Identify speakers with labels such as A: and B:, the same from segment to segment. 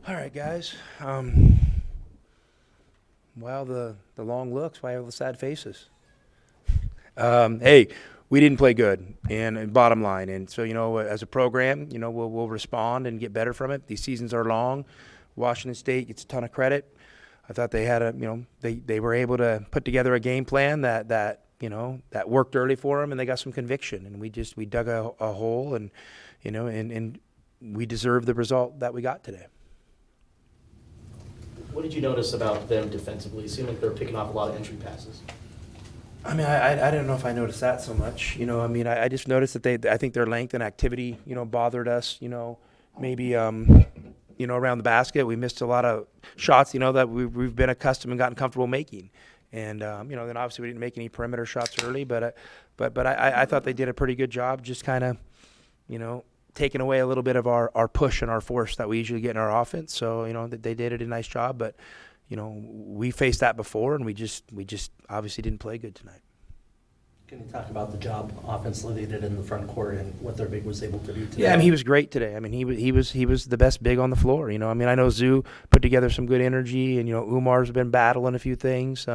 A: All right, guys. Well, the long looks, why all the sad faces? Hey, we didn't play good, and bottom line, and so as a program, we'll respond and get better from it. These seasons are long. Washington State gets a ton of credit. I thought they had they were able to put together a game plan that worked early for them, and they got some conviction, and we dug a hole, and and we deserve the result that we got today.
B: What did you notice about them defensively? It seemed like they were picking off a lot of entry passes.
A: I mean, I don't know if I noticed that so much. I just noticed that I think their length and activity, bothered us. Maybe, around the basket, we missed a lot of shots, that we've been accustomed and gotten comfortable making. And, then obviously we didn't make any perimeter shots early, but I thought they did a pretty good job just kind of, taking away a little bit of our push and our force that we usually get in our offense. So, they did a nice job, but, we faced that before, and we just obviously didn't play good tonight.
C: Can you talk about the job offensively they did in the front court and what their big was able to do today?
A: Yeah, I mean, he was great today. I mean, he was the best big on the floor. I know Zoo put together some good energy, and Umar's been battling a few things. He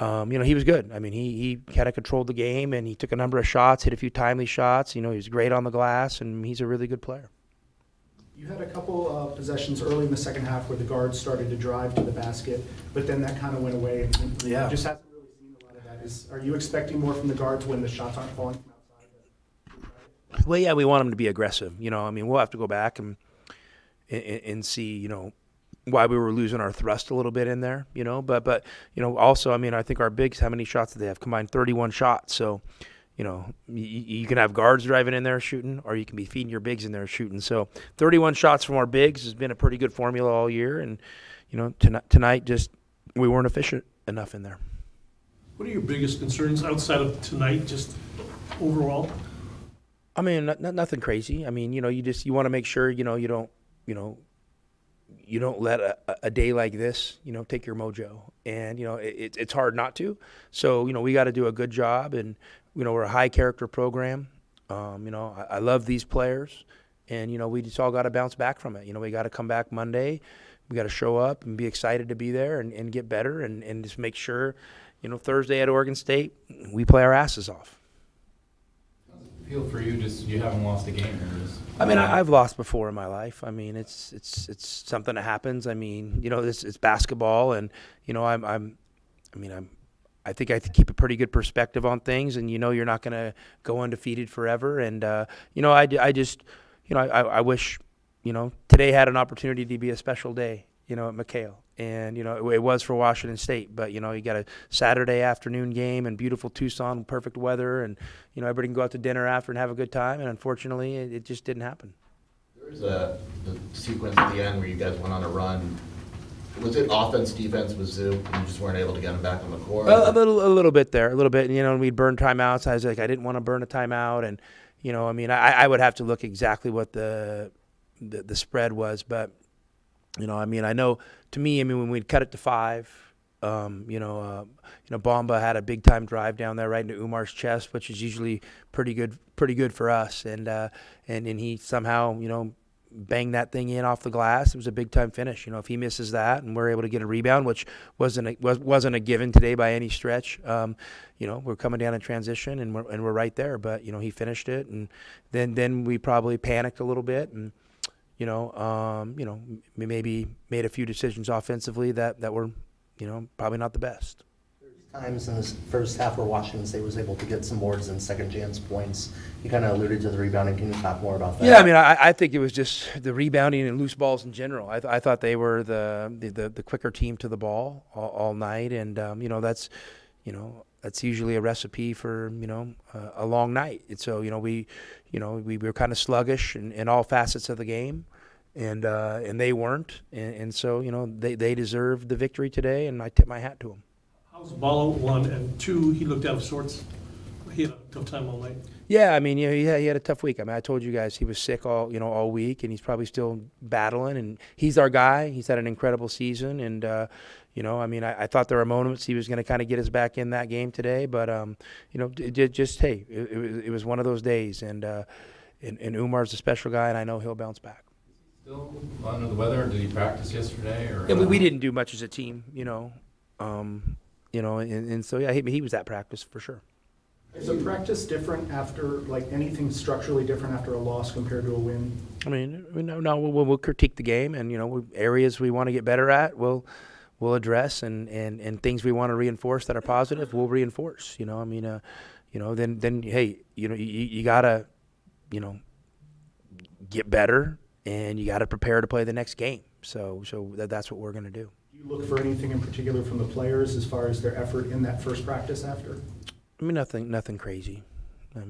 A: was good. I mean, he kind of controlled the game, and he took a number of shots, hit a few timely shots. He was great on the glass, and he's a really good player.
D: You had a couple of possessions early in the second half where the guards started to drive to the basket, but then that kind of went away. And
A: Yeah.
D: just hasn't really seen a lot of that. Are you expecting more from the guards when the shots aren't falling from outside?
A: Well, yeah, we want them to be aggressive. We'll have to go back and see, why we were losing our thrust a little bit in there, But also, I think our bigs, how many shots did they have? Combined 31 shots. So, you can have guards driving in there shooting, or you can be feeding your bigs in there shooting. So 31 shots from our bigs has been a pretty good formula all year. And, tonight just we weren't efficient enough in there.
E: What are your biggest concerns outside of tonight, just overall?
A: I mean, nothing crazy. I mean, you want to make sure, you don't let a day like this, take your mojo. And, it's hard not to. So, we got to do a good job. And, we're a high character program. I love these players. And, we just all got to bounce back from it. We got to come back Monday. We got to show up and be excited to be there and get better and just make sure, Thursday at Oregon State, we play our asses off.
F: Feel for you, just you haven't lost a game here.
A: I mean, I've lost before in my life. I mean, it's something that happens. I mean, it's basketball, and I think I keep a pretty good perspective on things, and you're not going to go undefeated forever. And I just I wish today had an opportunity to be a special day, at McHale. And, it was for Washington State. But, you got a Saturday afternoon game in beautiful Tucson, perfect weather. And, everybody can go out to dinner after and have a good time. And unfortunately, it just didn't happen.
G: There was the sequence at the end where you guys went on a run. Was it offense, defense with Zoo, and you just weren't able to get him back on the court?
A: A little bit there, a little bit. And, we'd burn timeouts. I was like, I didn't want to burn a timeout. And, I would have to look exactly what the spread was. But, I know to me, when we'd cut it to 5, Bamba had a big time drive down there right into Umar's chest, which is usually pretty good for us. And he somehow, banged that thing in off the glass. It was a big time finish. If he misses that and we're able to get a rebound, which wasn't a given today by any stretch, we're coming down in transition and we're right there. But, he finished it. And then we probably panicked a little bit and, we maybe made a few decisions offensively that were, probably not the best.
C: Times in this first half where Washington State was able to get some boards and second chance points. You kind of alluded to the rebounding. Can you talk more about that?
A: Yeah, I think it was just the rebounding and loose balls in general. I thought they were the quicker team to the ball all night, and that's usually a recipe for a long night. And so we were kind of sluggish in all facets of the game, and they weren't, and so they deserved the victory today, and I tip my hat to them.
E: How's Balo, 1, and 2, he looked out of sorts. He had a tough time all night.
A: Yeah, I mean, he had a tough week. I mean, I told you guys he was sick all week, and he's probably still battling. And he's our guy. He's had an incredible season, and I thought there were moments he was going to kind of get us back in that game today, but it was one of those days, and Umar's a special guy, and I know he'll bounce back.
F: Still under the weather, or did he practice yesterday, or?
A: Yeah, we didn't do much as a team, and so, yeah, he was at practice for sure.
D: Is the practice different after, like, anything structurally different after a loss compared to a win?
A: I mean, we'll critique the game, and, areas we want to get better at, we'll address, and things we want to reinforce that are positive, we'll reinforce, then, hey, you gotta, get better, and you gotta prepare to play the next game. So that's what we're gonna do.
D: Do you look for anything in particular from the players as far as their effort in that first practice after?
A: I mean, nothing crazy. I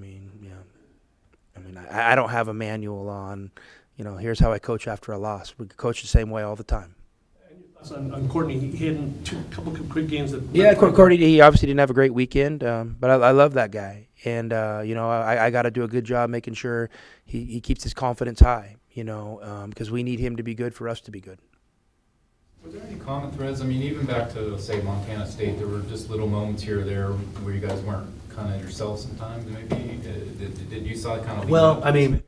A: don't have a manual on, here's how I coach after a loss. We coach the same way all the time.
E: On Courtney, he had a couple of quick games that.
A: Yeah, Courtney, he obviously didn't have a great weekend, but I love that guy. And, I got to do a good job making sure he keeps his confidence high, because we need him to be good for us to be good.
F: Were there any common threads? I mean, even back to, say, Montana State, there were just little moments here or there where you guys weren't kind of yourselves sometimes, maybe? Did you saw kind of...
A: Well, when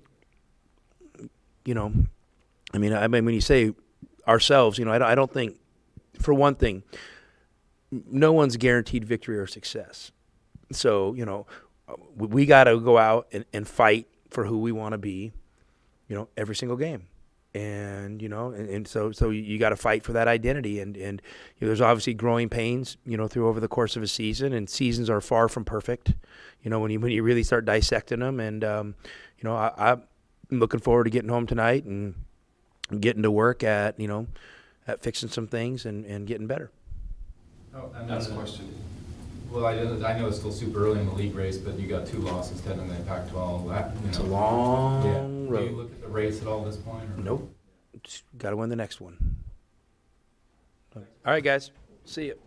A: you say ourselves, I don't think, for one thing, no one's guaranteed victory or success. So, we got to go out and fight for who we want to be, every single game. And, so you got to fight for that identity. And there's obviously growing pains, through over the course of a season, and seasons are far from perfect, when you really start dissecting them. And, I'm looking forward to getting home tonight and getting to work at fixing some things and getting better.
F: Oh, and
H: That's a question.
F: Well, I know it's still super early in the league race, but you got 2 losses technically in Pac-12.
A: It's a long road.
F: Do you look at the race at all at this point? Or?
A: Nope. Just got to win the next one. All right, guys. See you.